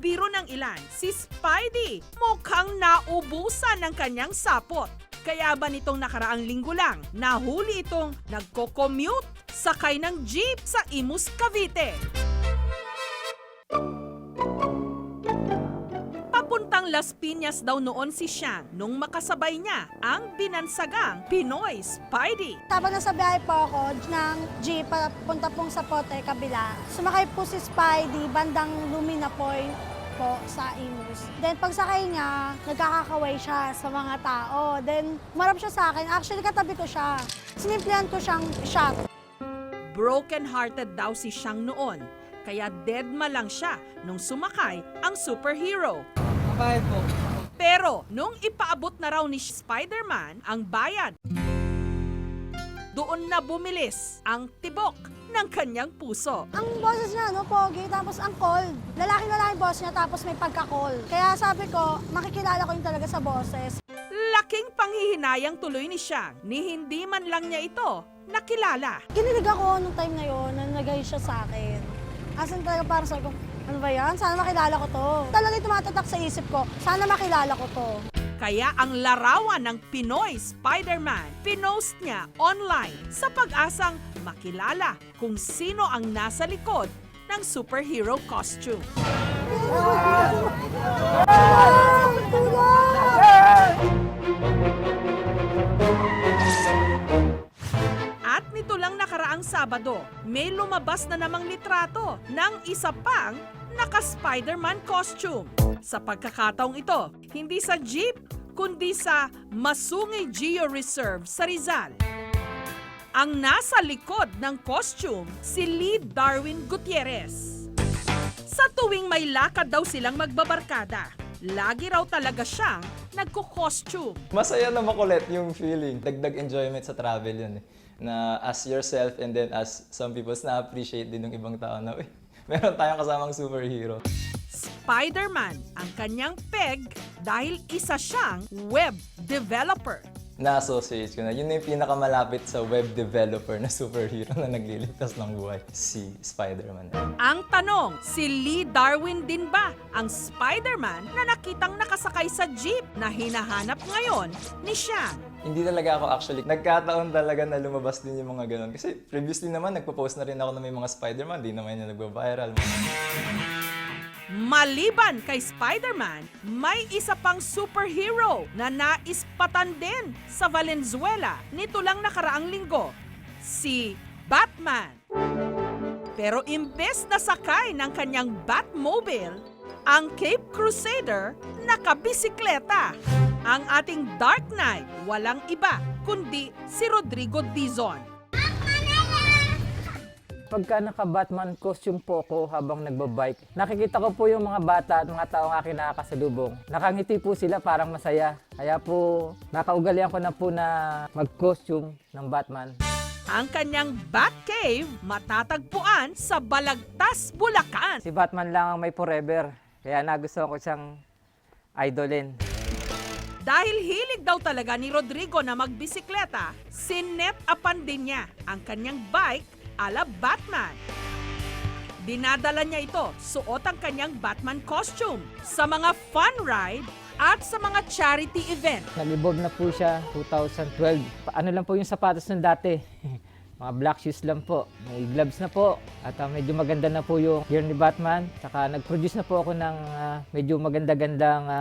biro ng ilan, si Spidey mukhang naubusan ng kanyang sapot. Kaya ba nitong nakaraang linggo lang, nahuli itong nagko-commute sakay ng jeep sa Imus, Cavite. Papuntang Las Piñas daw noon si Siang nung makasabay niya ang binansagang Pinoy Spidey. Habang nasa biyahe po ako ng jeep papunta pong sa Pote, kabila, sumakay po si Spidey bandang Luminapoy po sa Imus. Then pagsakay niya, nagkakakaway siya sa mga tao. Then umarap siya sa akin. Actually, katabi ko siya. Sinimplihan ko siyang shot. Broken-hearted daw si Siang noon, kaya deadma lang siya nung sumakay ang superhero. Bayad po. Pero nung ipaabot na raw ni Spider-Man ang bayad, doon na bumilis ang tibok ng kanyang puso. Ang boses niya, no, pogi, tapos ang cold. Lalaki-lalaki boss niya, tapos may pagka-cold. Kaya sabi ko, makikilala ko yun talaga sa boses. Laking panghihinayang tuloy ni Siang ni hindi man lang niya ito nakilala. Kinilig ako nung time na yun, na nagay siya sa akin. Asan talaga parang sabi ko, ano ba yan? Sana makilala ko to. Talagang tumatatak sa isip ko, sana makilala ko to. Kaya ang larawan ng Pinoy Spider-Man, pinost niya online sa pag-asang makilala kung sino ang nasa likod ng superhero costume. At nito lang nakaraang Sabado, may lumabas na namang litrato ng isa pang naka-Spider-Man costume. Sa pagkakataong ito, hindi sa jeep, kundi sa Masungay Geo Reserve sa Rizal. Ang nasa likod ng costume, si Lee Darwin Gutierrez. Sa tuwing may lakad daw silang magbabarkada, lagi raw talaga siyang nagko-costume. Masaya na makulit yung feeling. Dagdag enjoyment sa travel yun eh. Na as yourself and then as some people na-appreciate din ng ibang tao na, meron tayong kasamang superhero. Spider-Man ang kanyang peg dahil isa siyang web developer. Na-associate ko na. Yun na yung pinakamalapit sa web developer na superhero na nagliligtas ng buhay. Si Spider-Man. Ang tanong, si Lee Darwin din ba ang Spider-Man na nakitang nakasakay sa jeep na hinahanap ngayon ni Siang? Hindi talaga ako actually. Nagkataon talaga na lumabas din yung mga ganun. Kasi previously naman, nagpo-post na rin ako na may mga Spider-Man. Di naman yun nagba-viral. Maliban kay Spider-Man, may isa pang superhero na naispatan din sa Valenzuela nito lang nakaraang linggo, si Batman. Pero imbes na sakay ng kanyang Batmobile, ang Cape Crusader nakabisikleta. Ang ating Dark Knight walang iba kundi si Rodrigo Dizon. Pagka naka-Batman costume po ako habang nagbabike, nakikita ko po yung mga bata at mga taong aking nakakasalubong. Nakangiti po sila, parang masaya. Kaya po, nakaugalian ko na po na mag-costume ng Batman. Ang kanyang Batcave matatagpuan sa Balagtas, Bulacan. Si Batman lang ang may forever, kaya nagustuhan ko siyang idolin. Dahil hilig daw talaga ni Rodrigo na magbisikleta, sinet-upan din niya ang kanyang bike ala Batman. Dinadala niya ito, suot ang kanyang Batman costume sa mga fun ride at sa mga charity event. Nalibog na po siya 2012. Ano lang po yung sapatos ng dati. Mga black shoes lang po. May gloves na po. At medyo maganda na po yung gear ni Batman. Saka nag-produce na po ako ng medyo maganda-gandang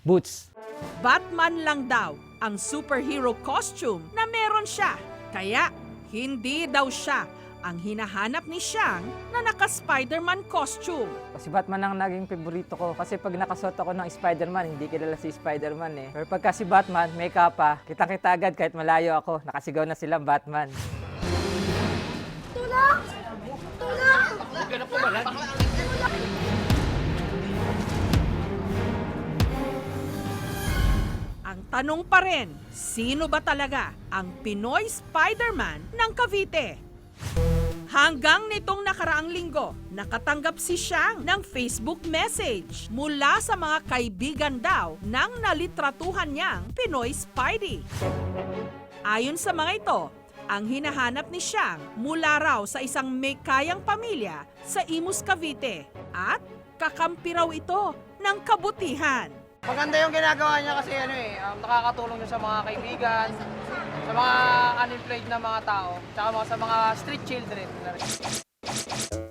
boots. Batman lang daw ang superhero costume na meron siya. Kaya hindi daw siya ang hinahanap ni Siang na naka-Spider-Man costume. Si Batman ang naging paborito ko kasi pag nakasuot ako ng Spider-Man, hindi kilala si Spider-Man eh. Pero pagka si Batman, may kapa, kitang-kita agad kahit malayo ako, nakasigaw na silang Batman. Tulong! Tulong! Ang tanong pa rin, sino ba talaga ang Pinoy Spider-Man ng Cavite? Hanggang nitong nakaraang linggo, nakatanggap si Siang ng Facebook message mula sa mga kaibigan daw ng nalitratuhan niyang Pinoy Spidey. Ayon sa mga ito, ang hinahanap ni Siang mula raw sa isang may kayang pamilya sa Imus, Cavite at kakampi raw ito ng kabutihan. Maganda yung ginagawa niya kasi nakakatulong siya sa mga kaibigan, sa mga unemployed na mga tao, tsaka sa mga street children.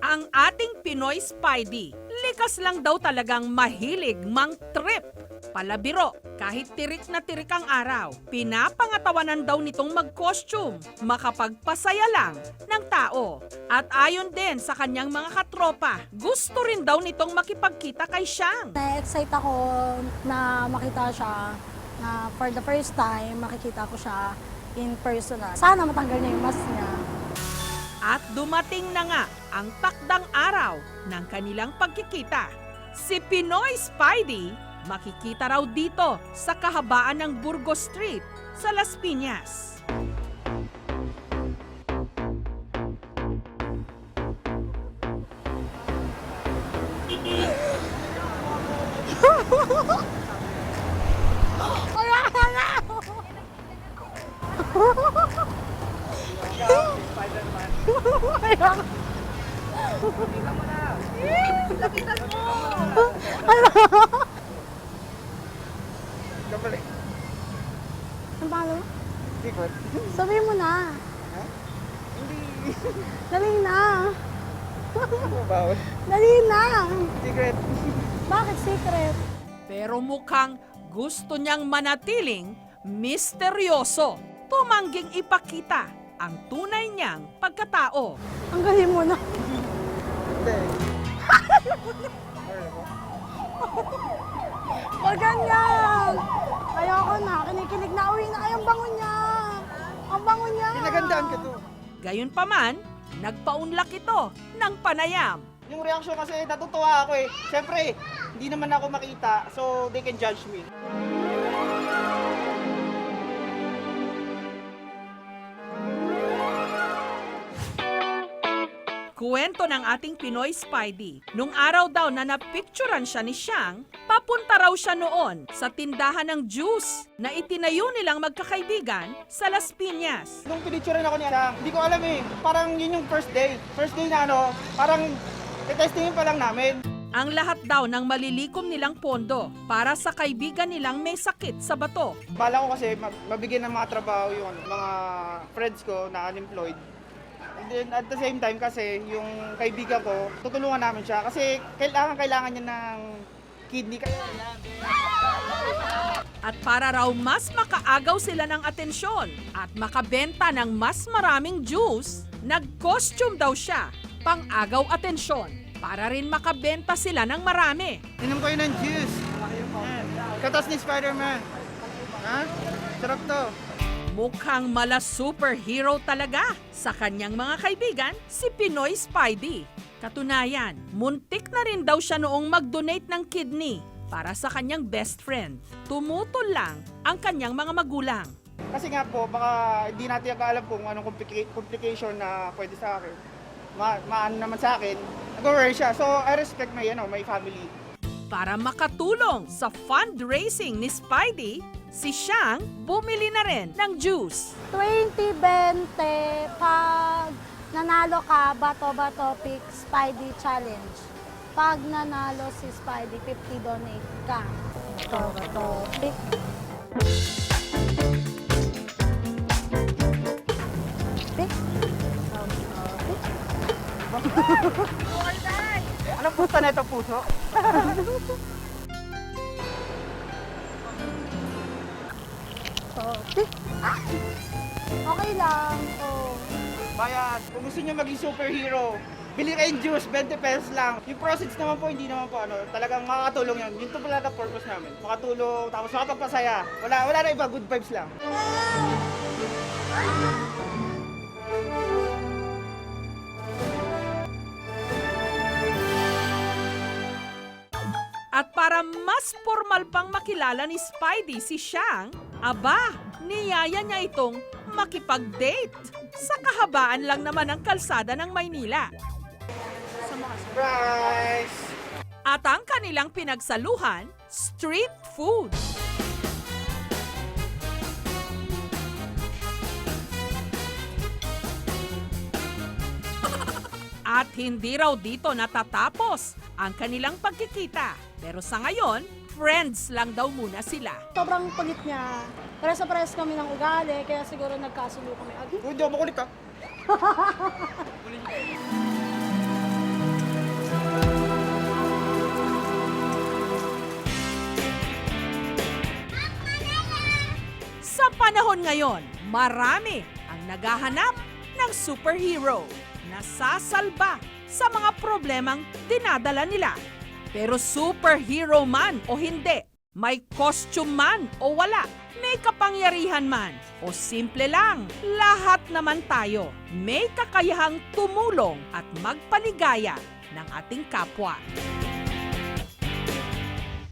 Ang ating Pinoy Spidey, likas lang daw talagang mahilig mang trip. Palabiro, kahit tirik na tirik ang araw, pinapangatawanan daw nitong mag-costume, makapagpasaya lang ng tao. At ayon din sa kanyang mga katropa, gusto rin daw nitong makipagkita kay Siang. Na-excite ako na makita siya, na for the first time, makikita ko siya in personal. Sana matanggal niya yung mask niya. At dumating na nga ang takdang araw ng kanilang pagkikita. Si Pinoy Spidey makikita raw dito sa kahabaan ng Burgos Street sa Las Piñas. Ang pangalan mo? Secret? Sabihin mo na. Hindi. Dali na. Bawal. Dali na. Secret. Bakit secret? Pero mukhang gusto niyang manatiling misteryoso. Tumangging ipakita ang tunay niyang pagkatao. Ang galing mo na. Hindi. Huwag ganyan. Ayoko na. Kinikilig na. Uwi na kayo. Ang bango niya. Ang bango niya. Pinagandaan ka to. Gayunpaman, nagpaunlak ito ng panayam. Yung reaction kasi natutuwa ako eh. Siyempre, hindi naman ako makita, so they can judge me. Kuwento ng ating Pinoy Spidey, nung araw daw na napicturan siya ni Siang, papunta raw siya noon sa tindahan ng juice na itinayo nilang magkakaibigan sa Las Piñas. Nung pinicturean ako niya, hindi ko alam eh. Parang yun yung first day. First day na parang testingin pa lang namin. Ang lahat daw ng malilikom nilang pondo para sa kaibigan nilang may sakit sa bato. Bala ko kasi mabigyan ng mga trabaho yung mga friends ko na unemployed. And then at the same time kasi yung kaibigan ko, tutulungan namin siya kasi kailangan niya ng kidney. At para raw mas makaagaw sila ng atensyon at makabenta ng mas maraming juice, nag-costume daw siya pang-agaw atensyon para rin makabenta sila ng marami. Inom ko yun ng juice. Katas ni Spider-Man. Ha? Sarap to. Mukhang mala superhero talaga sa kanyang mga kaibigan, si Pinoy Spidey. Katunayan, muntik na rin daw siya noong mag-donate ng kidney para sa kanyang best friend. Tumutol lang ang kanyang mga magulang. Kasi nga po, baka hindi natin alam kung anong complication na pwede sa akin. Maano naman sa akin, nag-worry siya. So, I respect my family. Para makatulong sa fundraising ni Spidey, si Siang bumili na rin ng juice. 20-20 pag nanalo ka, Bato-Bato Pick Spidey Challenge. Pag nanalo si Spidey, 50 donate ka. Bato-Bato Pick. Pick. Anong pusta na ito, puso? Pick. Okay lang. Oh. Bayad. Kung gusto niyo maging superhero, bili kayong juice, 20 pesos lang. Yung proceeds naman po, hindi naman po talagang makakatulong yan. Yun to pala na purpose namin. Makatulong, tapos makapagpasaya. Wala na iba, good vibes lang. At para mas formal pang makilala ni Spidey si Siang, aba, niyaya niya itong makipag-date sa kahabaan lang naman ng kalsada ng Maynila. Surprise! At ang kanilang pinagsaluhan, street food. At hindi raw dito natatapos ang kanilang pagkikita. Pero sa ngayon, friends lang daw muna sila. Sobrang kulit niya. Pares-pares kami ng ugali, kaya siguro nagkasulo kami agad. Uy, di ako makulit ha. Sa panahon ngayon, marami ang naghahanap ng superhero na sasalba sa mga problemang dinadala nila. Pero superhero man o hindi, may costume man o wala, may kapangyarihan man o simple lang, lahat naman tayo may kakayahang tumulong at magpaligaya ng ating kapwa.